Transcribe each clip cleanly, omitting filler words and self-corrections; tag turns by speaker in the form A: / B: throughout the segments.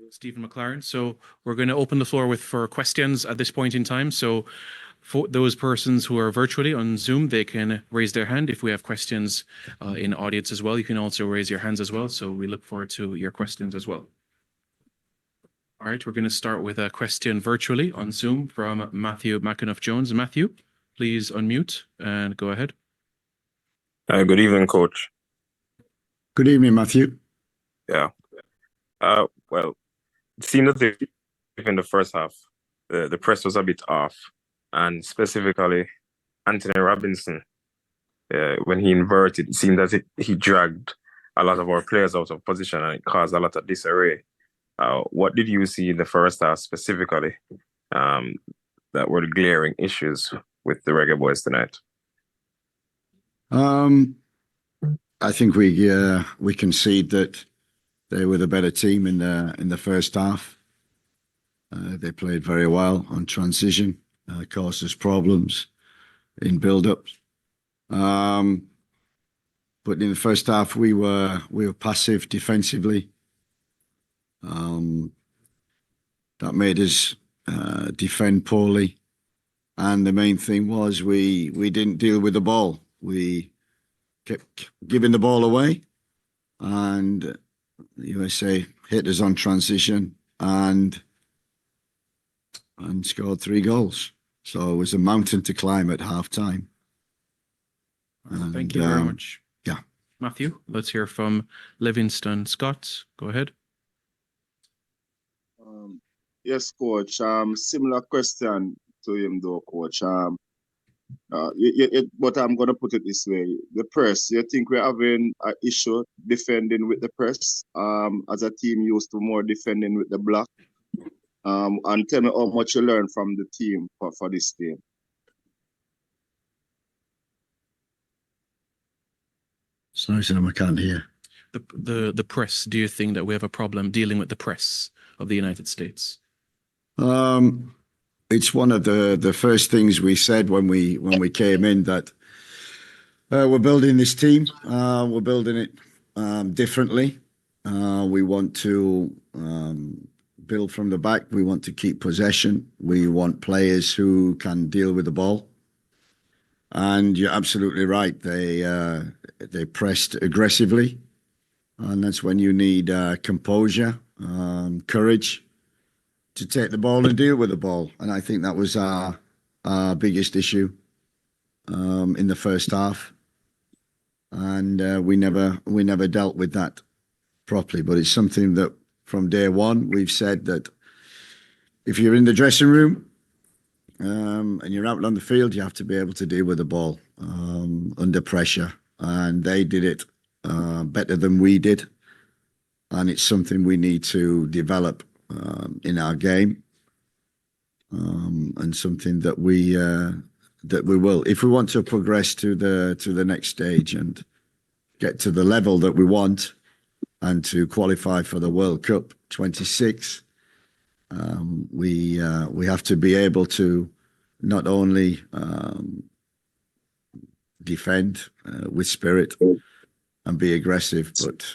A: Stephen McClaren. So we're going to open the floor for questions at this point in time. So for those persons who are virtually on Zoom, they can raise their hand. If we have questions in audience as well, you can also raise your hands as well. So we look forward to your questions as well. All right, we're going to start with a question virtually on Zoom from Matthew McAnuff-Jones. Matthew, please unmute and go ahead.
B: Good evening, Coach.
C: Good evening, Matthew.
B: Yeah. Well, it seemed that in the first half, the press was a bit off, and specifically Anthony Robinson, when he inverted, it seemed that he dragged a lot of our players out of position, and it caused a lot of disarray. What did you see in the first half specifically that were the glaring issues with the Reggae Boyz tonight?
C: I think we concede that they were the better team in the first half. They played very well on transition, caused us problems in build-ups. But in the first half, we were passive defensively. That made us defend poorly, and the main thing was we didn't deal with the ball. We kept giving the ball away, and the USA hit us on transition and scored 3 goals. So it was a mountain to climb at half-time.
A: Thank you very much.
C: Yeah.
A: Matthew, let's hear from Livingston Scott. Go ahead.
D: Yes, Coach. Similar question to him, though, Coach. But I'm going to put it this way. The press, you think we're having an issue defending with the press as a team used to more defending with the block? And tell me how much you learned from the team for this game.
C: Sorry, I can't hear.
A: The press, do you think that we have a problem dealing with the press of the United States?
C: It's one of the first things we said when we came in, that we're building this team. We're building it differently. We want to build from the back. We want to keep possession. We want players who can deal with the ball. And you're absolutely right. They pressed aggressively, and that's when you need composure, courage to take the ball and deal with the ball. And I think that was our biggest issue in the first half. And we never dealt with that properly. But it's something that from day one we've said that if you're in the dressing room and you're out on the field, you have to be able to deal with the ball under pressure. And they did it better than we did. And it's something we need to develop in our game, and something that we will, if we want to progress to the next stage and get to the level that we want, and to qualify for the World Cup 26. We have to be able to not only defend with spirit and be aggressive, but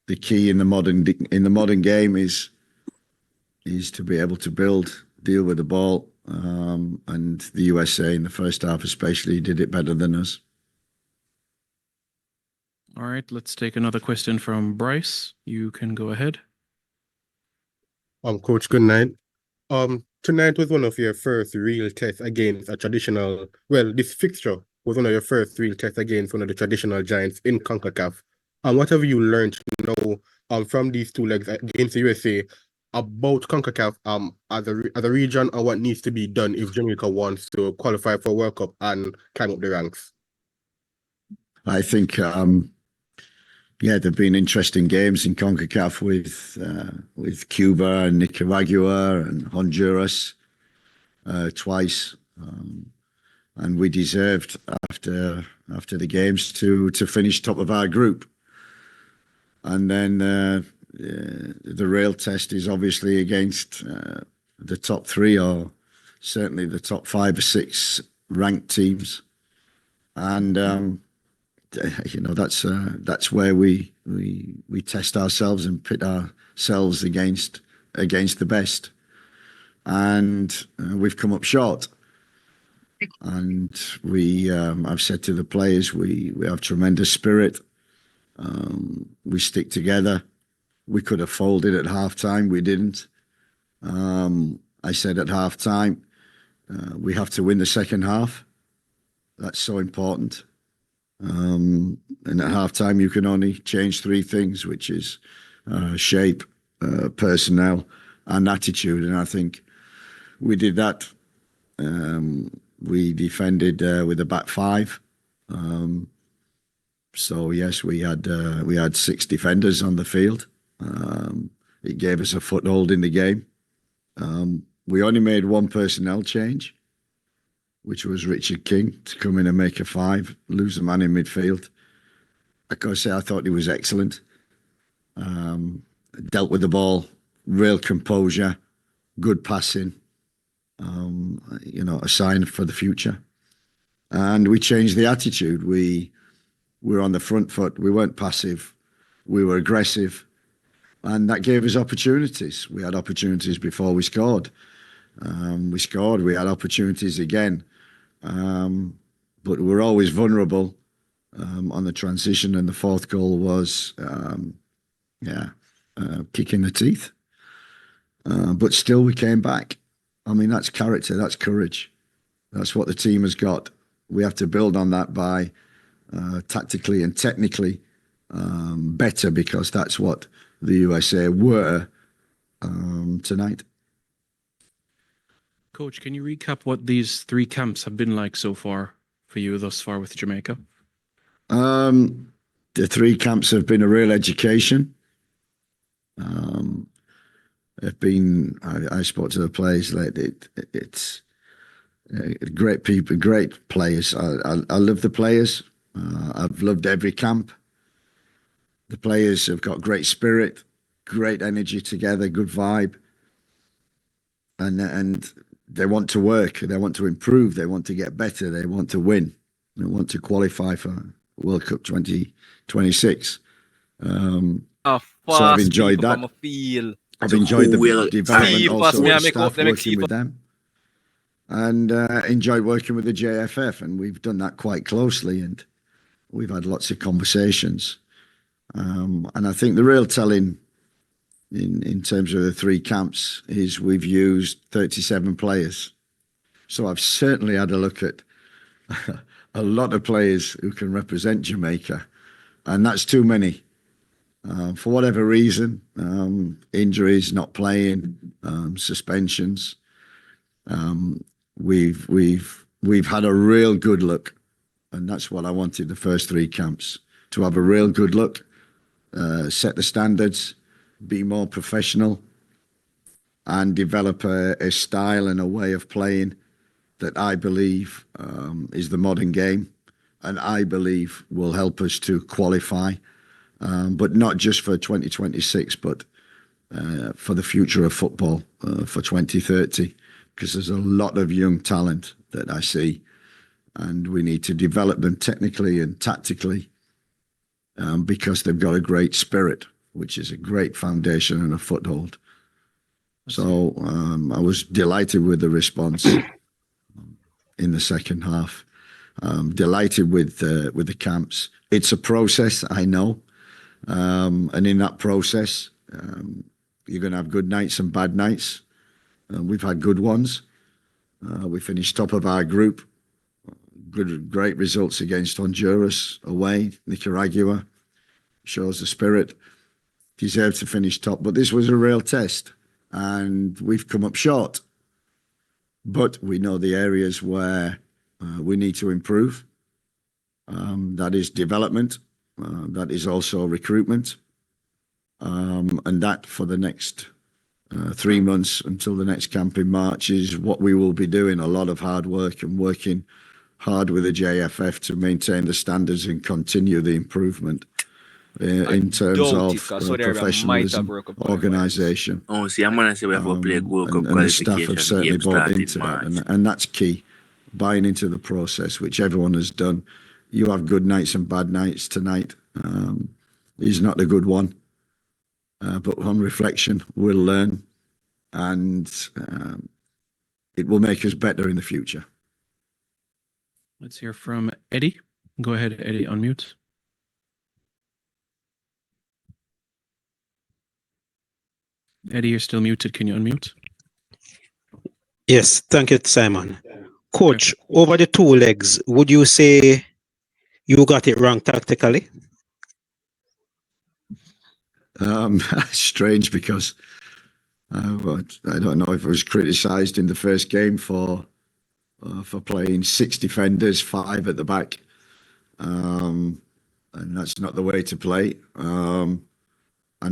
C: the key in the modern game is to be able to deal with the ball, and the USA in the first half especially did it better than us.
A: All right, let's take another question from Bryce. You can go ahead.
E: Coach, good night. Tonight was one of your first real tests against a traditional, well, this fixture was one of your first real tests against one of the traditional giants in CONCACAF. And what have you learned now from these 2 legs against the USA about CONCACAF as a region, and what needs to be done if Jamaica wants to qualify for World Cup and climb up the ranks?
C: I think, there've been interesting games in CONCACAF with Cuba and Nicaragua and Honduras twice, and we deserved after the games to finish top of our group. And then the real test is obviously against the top three, or certainly the top 5 or 6 ranked teams, and that's where we test ourselves and pit ourselves against the best, and we've come up short. And I've said to the players, we have tremendous spirit. We stick together. We could have folded at halftime. We didn't. I said at halftime, we have to win the second half. That's so important. And at halftime, you can only change 3 things, which is shape, personnel, and attitude. And I think we did that. We defended with a back 5. So yes, we had 6 defenders on the field. It gave us a foothold in the game. We only made 1 personnel change, which was Richard King to come in and make a 5, lose a man in midfield. I gotta say, I thought he was excellent. Dealt with the ball, real composure, good passing. A sign for the future. And we changed the attitude. We were on the front foot. We weren't passive. We were aggressive. And that gave us opportunities. We had opportunities before we scored. We scored. We had opportunities again. But we were always vulnerable on the transition. And the 4th goal was, kick in the teeth. But still, we came back. I mean, that's character, that's courage. That's what the team has got. We have to build on that by tactically and technically better, because that's what the USA were tonight.
A: Coach, can you recap what these 3 camps have been like so far for you thus far with Jamaica?
C: The 3 camps have been a real education. I spoke to the players, like it's great people, great players. I love the players. I've loved every camp. The players have got great spirit, great energy together, good vibe. And they want to work, they want to improve, they want to get better, they want to win, they want to qualify for World Cup 2026. So I've enjoyed that. I've enjoyed the development also of the staff, working with them, and enjoyed working with the JFF, and we've done that quite closely, and we've had lots of conversations. And I think the real telling in terms of the 3 camps is we've used 37 players. So I've certainly had a look at a lot of players who can represent Jamaica, and that's too many. For whatever reason, injuries, not playing, suspensions. We've had a real good look, and that's what I wanted the first 3 camps, to have a real good look, set the standards, be more professional, and develop a style and a way of playing that I believe is the modern game, and I believe will help us to qualify. But not just for 2026, but for the future of football for 2030, because there's a lot of young talent that I see, and we need to develop them technically and tactically, because they've got a great spirit, which is a great foundation and a foothold. So I was delighted with the response in the second half. Delighted with the camps. It's a process, I know. And in that process, you're going to have good nights and bad nights. We've had good ones. We finished top of our group. Great results against Honduras away, Nicaragua. Shows the spirit. Deserved to finish top, but this was a real test, and we've come up short. But we know the areas where we need to improve. That is development. That is also recruitment. And that for the next 3 months until the next camp in March is what we will be doing. A lot of hard work and working hard with the JFF to maintain the standards and continue the improvement in terms
F: doubt
C: of
F: it, 'cause Saudi Arabia might have
C: professionalism,
F: broke up qualifiers.
C: organisation.
G: Oh, see, I'm gonna say we have to play World Cup
C: And the staff have
G: qualification
C: certainly
G: game
C: bought
G: start in
C: into that,
G: March.
C: and that's key. Buying into the process, which everyone has done. You have good nights and bad nights. Tonight is not a good one, but on reflection, we'll learn, and it will make us better in the future.
A: Let's hear from Eddie. Go ahead, Eddie, unmute. Eddie, you're still muted. Can you unmute?
H: Yes, thank you, Simon. Coach, over the 2 legs, would you say you got it wrong tactically?
C: Strange, because well, I don't know if I was criticised in the first game for playing 6 defenders, 5 at the back, and that's not the way to play. And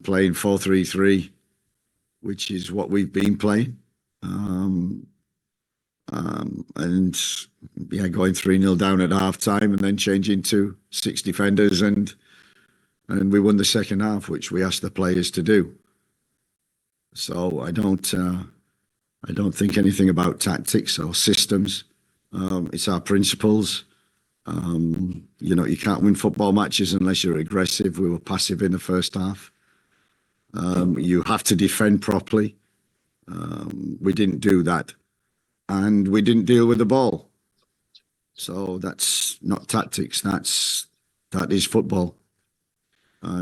C: playing 4-3-3, which is what we've been playing, and yeah, going 3-0 down at half time and then changing to 6 defenders, and we won the second half, which we asked the players to do. So I don't think anything about tactics or systems. It's our principles. You can't win football matches unless you're aggressive. We were passive in the first half. You have to defend properly. We didn't do that, and we didn't deal with the ball. So that's not tactics. That is football.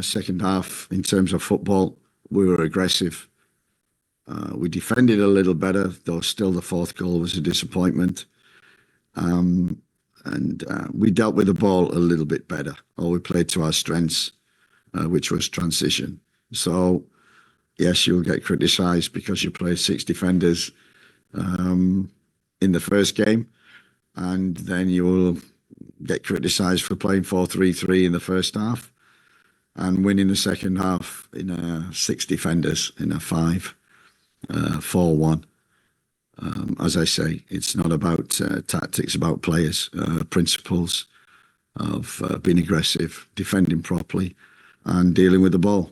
C: Second half, in terms of football, we were aggressive. We defended a little better, though still the 4th goal was a disappointment. And we dealt with the ball a little bit better, or we played to our strengths, which was transition. So, yes, you'll get criticised because you played 6 defenders in the first game, and then you will get criticised for playing 4-3-3 in the first half and winning the second half in 6 defenders in a 5-4-1. As I say, it's not about tactics, about players, principles of being aggressive, defending properly, and dealing with the ball.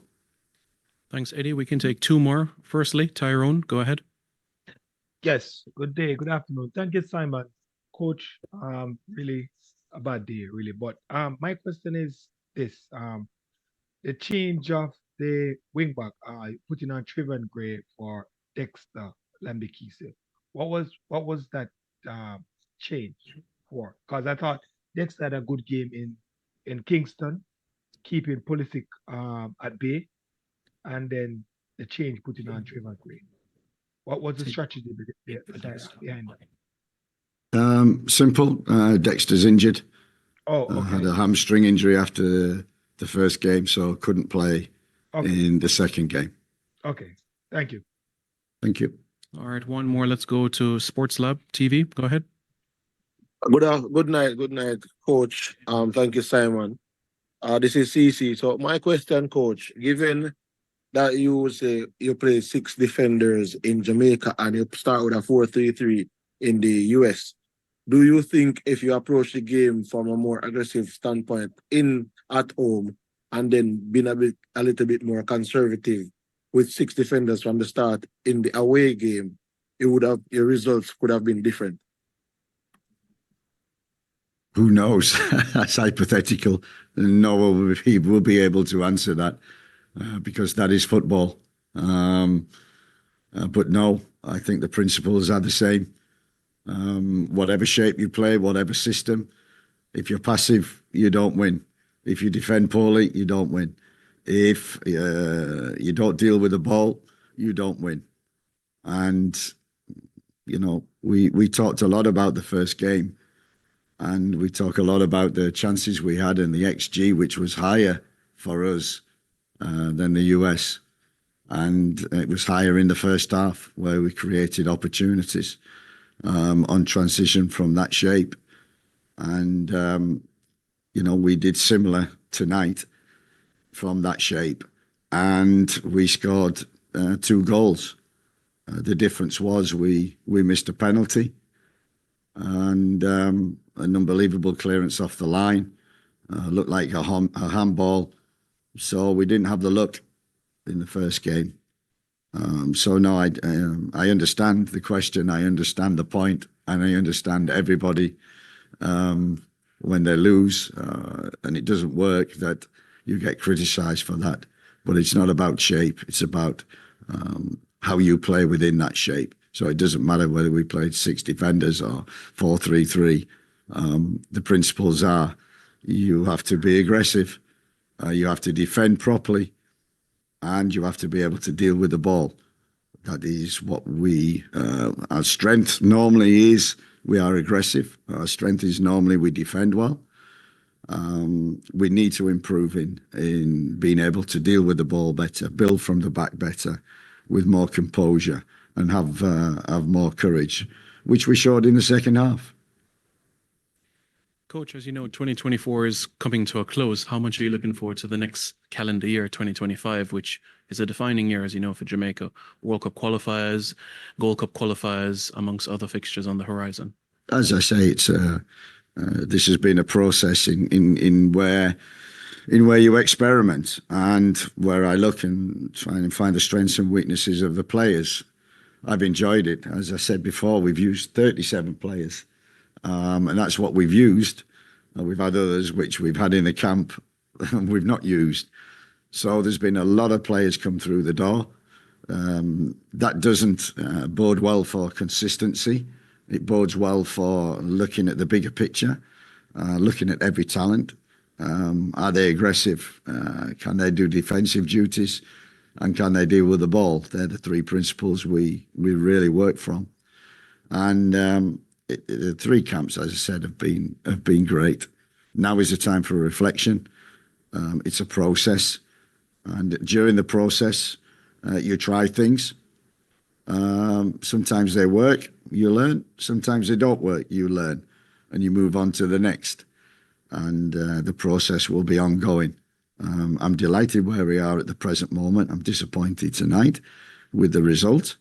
A: Thanks, Eddie. We can take 2 more. Firstly, Tyrone, go ahead.
I: Yes, good day, good afternoon. Thank you, Simon. Coach, really a bad day, really. But my question is this: the change of the wing back, putting on Trevor Gray for Dexter Lambikise. What was that change for? Because I thought Dexter had a good game in Kingston, keeping Pulisic at bay, and then the change putting on Trevor Gray. What was the strategy behind that?
C: Simple. Dexter's injured.
I: Oh, okay.
C: Had a hamstring injury after the first game, so couldn't play in the second game.
I: Okay. Thank you.
C: Thank you.
A: All right, 1 more. Let's go to Sports Lab TV. Go ahead.
J: Good night, Coach. Thank you, Simon. This is CC. So my question, Coach, given that you say you play 6 defenders in Jamaica and you start with a 4-3-3 in the US, do you think if you approach the game from a more aggressive standpoint at home and then been a little bit more conservative with 6 defenders from the start in the away game, your results could have been different?
C: Who knows? That's hypothetical. No one will be able to answer that because that is football. But no, I think the principles are the same. Whatever shape you play, whatever system, if you're passive, you don't win. If you defend poorly, you don't win. If you don't deal with the ball, you don't win. And, we talked a lot about the first game, and we talk a lot about the chances we had and the XG, which was higher for us than the US. And it was higher in the first half, where we created opportunities on transition from that shape. And, we did similar tonight from that shape. And we scored 2 goals. The difference was we missed a penalty and an unbelievable clearance off the line. Looked like a handball. So we didn't have the luck in the first game. So no, I understand the question. I understand the point, and I understand everybody when they lose and it doesn't work that you get criticised for that. But it's not about shape. It's about how you play within that shape. So it doesn't matter whether we played 6 defenders or 4-3-3. The principles are you have to be aggressive, you have to defend properly, and you have to be able to deal with the ball. That is what our strength normally is. We are aggressive. Our strength is normally we defend well. We need to improve in being able to deal with the ball better, build from the back better, with more composure, and have more courage, which we showed in the second half.
A: Coach, as you know, 2024 is coming to a close. How much are you looking forward to the next calendar year, 2025, which is a defining year, as you know, for Jamaica? World Cup qualifiers, Gold Cup qualifiers, amongst other fixtures on the horizon.
C: As I say, it's this has been a process in where you experiment and where I look and try and find the strengths and weaknesses of the players. I've enjoyed it. As I said before, we've used 37 players. And that's what we've used. We've had others which we've had in the camp and we've not used. So there's been a lot of players come through the door. That doesn't bode well for consistency. It bodes well for looking at the bigger picture, looking at every talent. Are they aggressive? Can they do defensive duties? And can they deal with the ball? They're the 3 principles we really work from. And the 3 camps, as I said, have been great. Now is the time for reflection. It's a process, and during the process, you try things. Sometimes they work, you learn. Sometimes they don't work, you learn, and you move on to the next. And the process will be ongoing. I'm delighted where we are at the present moment. I'm disappointed tonight with the result,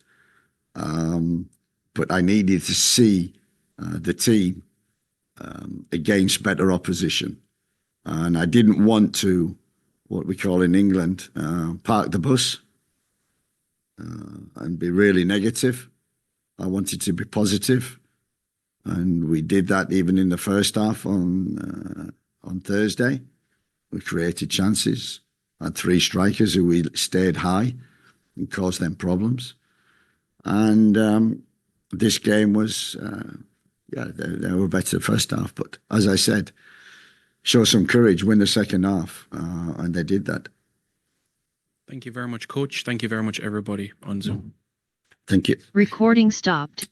C: but I needed to see the team against better opposition. And I didn't want to, what we call in England, park the bus and be really negative. I wanted to be positive. And we did that even in the first half on Thursday. We created chances, had 3 strikers who we stayed high and caused them problems. And this game was... they were better first half, but as I said, show some courage, win the second half, and they did that.
A: Thank you very much, Coach. Thank you very much, everybody on Zoom.
C: Thank you.
F: Recording stopped.